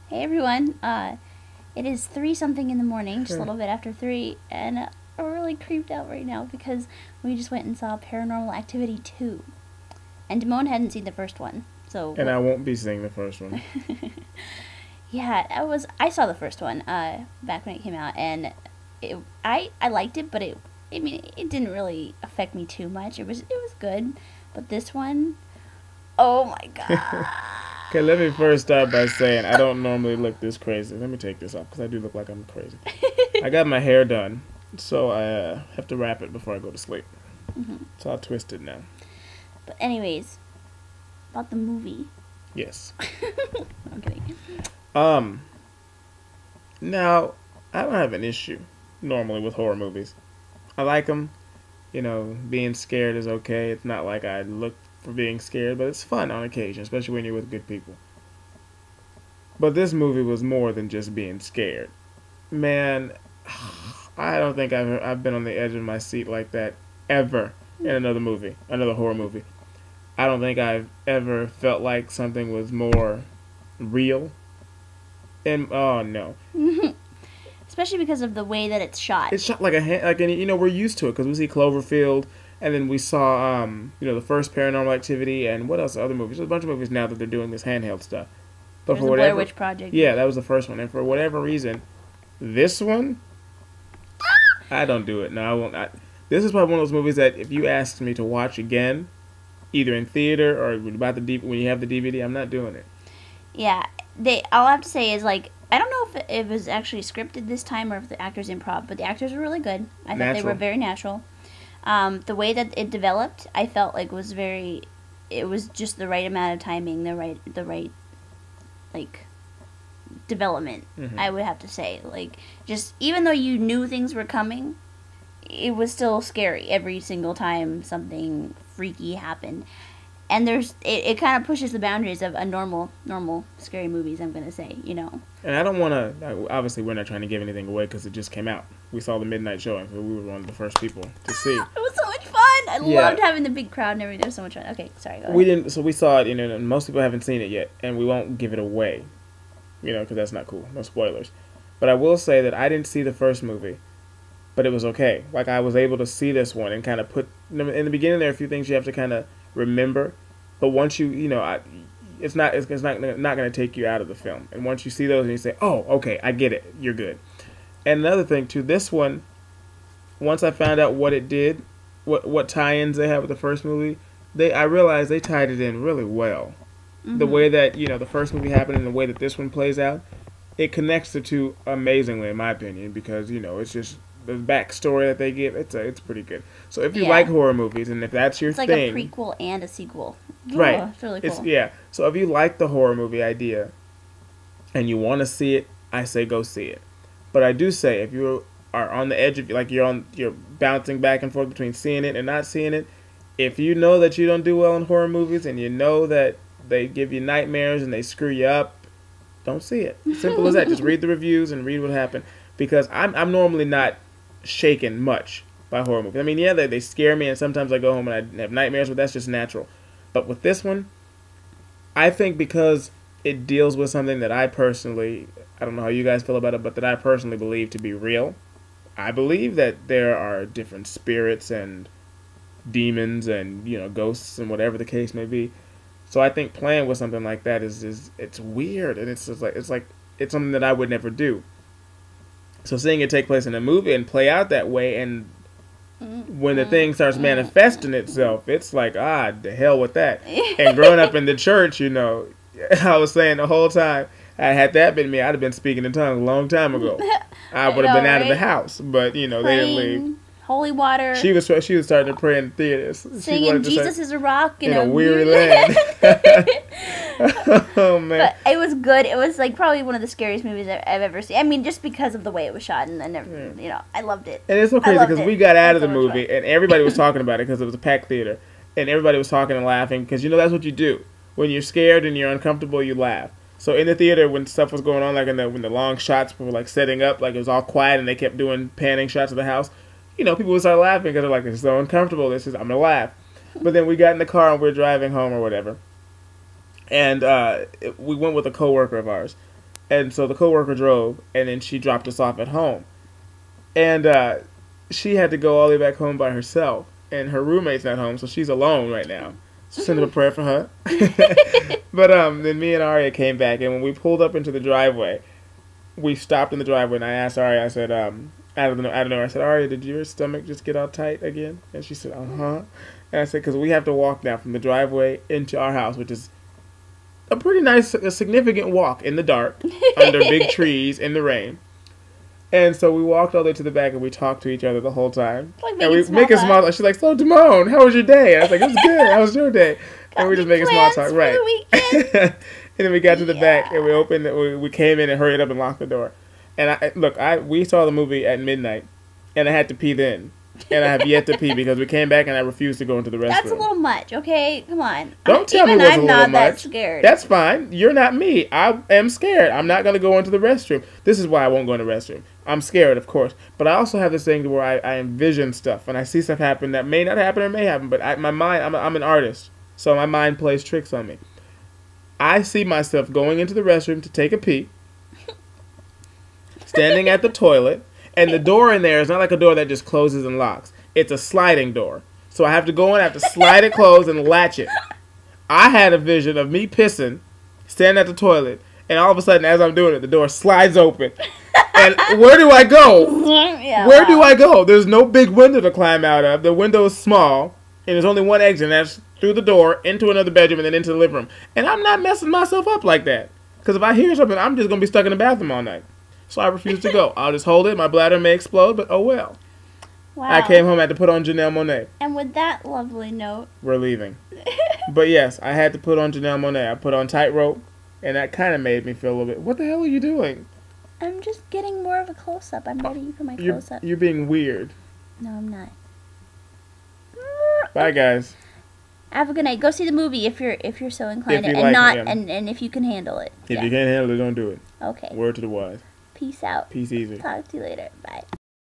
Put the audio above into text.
Hey everyone, it is 3 something in the morning, just a little bit after 3, and we're really creeped out right now because we just went and saw Paranormal Activity 2. And Damone hadn't seen the first one, so... And I won't be seeing the first one. Yeah, I saw the first one, back when it came out, and I liked it, but it didn't really affect me too much. It was good, but this one, oh my god. Okay, let me first start by saying I don't normally look this crazy. Let me take this off because I do look like I'm crazy. I got my hair done, so I have to wrap it before I go to sleep. So I'll twist it now. But anyways, about the movie. Yes. I'm kidding. Now, I don't have an issue normally with horror movies. I like them. You know, being scared is okay. It's not like I look for being scared, but it's fun on occasion, especially when you're with good people. But this movie was more than just being scared. Man, I don't think I've been on the edge of my seat like that ever in another horror movie. I don't think I've ever felt like something was more real. And oh no, Especially because of the way that it's shot. it's shot like we're used to it because we see Cloverfield, and then we saw the first Paranormal Activity, and what else? Other movies. There's a bunch of movies now that they're doing this handheld stuff. But There's for the whatever, Blair Witch Project. yeah, that was the first one, and for whatever reason, this one, I don't do it. No, I won't. This is probably one of those movies that if you asked me to watch again, either in theater or when you have the DVD, I'm not doing it. Yeah, all I have to say is, like, I don't know if it was actually scripted this time or if the actors improv, but the actors were really good. I thought they were very natural. The way that it developed, I felt like it was just the right amount of timing, the right like development. I would have to say, like, just even though you knew things were coming, it was still scary every single time something freaky happened. And it kind of pushes the boundaries of a normal scary movies, I'm going to say, And I don't want to, obviously we're not trying to give anything away because it just came out. We saw the midnight showing, so we were one of the first people to see. It was so much fun. I loved having the big crowd and everything. It was so much fun. Okay, sorry, go ahead. So we saw it, and most people haven't seen it yet, and we won't give it away, because that's not cool. No spoilers. But I will say that I didn't see the first movie, but it was okay. Like, I was able to see this one and kind of in the beginning there are a few things you have to kind of remember, but once it's not going to take you out of the film. And once you see those and you say, oh, okay, I get it, you're good. And another thing too, this one, once I found out what it did, what tie-ins they had with the first movie, I realized they tied it in really well. The way that the first movie happened and the way that this one plays out, it connects the two amazingly, in my opinion, because it's just the backstory that they give. It's pretty good. So if you like horror movies and if that's your thing, it's like a prequel and a sequel. Right. Oh, it's really cool. So if you like the horror movie idea and you want to see it, I say go see it. But I do say if you are on the edge of you're bouncing back and forth between seeing it and not seeing it, if you know that you don't do well in horror movies and you know that they give you nightmares and they screw you up, don't see it. Simple as that. Just read the reviews and read what happened. Because I'm normally not shaken much by horror movies. I mean, yeah, they scare me and sometimes I go home and I have nightmares, but that's just natural. But with this one, I think because it deals with something that I don't know how you guys feel about it, but that I personally believe to be real. I believe that there are different spirits and demons and ghosts and whatever the case may be. So I think playing with something like that is it's weird, and it's something that I would never do. So seeing it take place in a movie and play out that way, and when the thing starts manifesting itself, it's like, the hell with that. And growing up in the church, I was saying the whole time, had that been me, I'd have been speaking in tongues a long time ago. I would have been out of the house, but they didn't leave. Holy water. She was starting to pray in theaters. Singing Jesus is a rock in a weary land. Oh man! But it was good. It was like probably one of the scariest movies I've ever seen. I mean, just because of the way it was shot, and I loved it. And it's so crazy because we got out of the movie, and everybody was talking about it because it was a packed theater, and everybody was talking and laughing because that's what you do when you're scared and you're uncomfortable. You laugh. So in the theater, when stuff was going on, like when the long shots were like setting up, like it was all quiet, and they kept doing panning shots of the house. People would start laughing because they're like, "This is so uncomfortable. I'm gonna laugh." But then we got in the car and we were driving home or whatever, and we went with a coworker of ours, And so the coworker drove, and then she dropped us off at home. And she had to go all the way back home by herself. And her roommate's not home, so she's alone right now. So send up a prayer for her. But then me and Aria came back, and when we pulled up into the driveway, we stopped in the driveway, and I asked Aria, I said, out of nowhere, I said, Aria, did your stomach just get all tight again? And she said, uh-huh. And I said, because we have to walk now from the driveway into our house, which is a pretty nice, a significant walk in the dark, under big trees, in the rain. And so we walked all the way to the back, and we talked to each other the whole time. Like and we make a small talk. She's like, so, Damone, how was your day? And I was like, it was good. How was your day? And we just make a small talk. Right. And then we got to the back, and we opened it. We came in and hurried up and locked the door. And we saw the movie at midnight, and I had to pee then. And I have yet to pee because we came back and I refused to go into the restroom. That's a little much, okay? Come on. Don't tell me what's a little much. I'm not that scared. That's fine. You're not me. I am scared. I'm not going to go into the restroom. This is why I won't go in the restroom. I'm scared, of course. But I also have this thing where I envision stuff. And I see stuff happen that may not happen or may happen. But my mind, I'm an artist. So my mind plays tricks on me. I see myself going into the restroom to take a pee. Standing at the toilet. And the door in there is not like a door that just closes and locks. It's a sliding door. So I have to go in, I have to slide it closed and latch it. I had a vision of me pissing, standing at the toilet, and all of a sudden, as I'm doing it, the door slides open. And where do I go? Yeah, where do I go? There's no big window to climb out of. The window is small, and there's only one exit, and that's through the door, into another bedroom, and then into the living room. And I'm not messing myself up like that. Because if I hear something, I'm just going to be stuck in the bathroom all night. So I refuse to go. I'll just hold it. My bladder may explode, but oh well. Wow. I came home, I had to put on Janelle Monáe. And with that lovely note, we're leaving. But yes, I had to put on Janelle Monáe. I put on Tightrope, and that kind of made me feel a little bit, what the hell are you doing? I'm just getting more of a close-up. I'm ready for my close-up. You're being weird. No, I'm not. Bye, guys. Have a good night. Go see the movie if you're so inclined, and if you can handle it. If you can't handle it, don't do it. Okay. Word to the wise. Peace out. Peace easy. Talk to you later. Bye.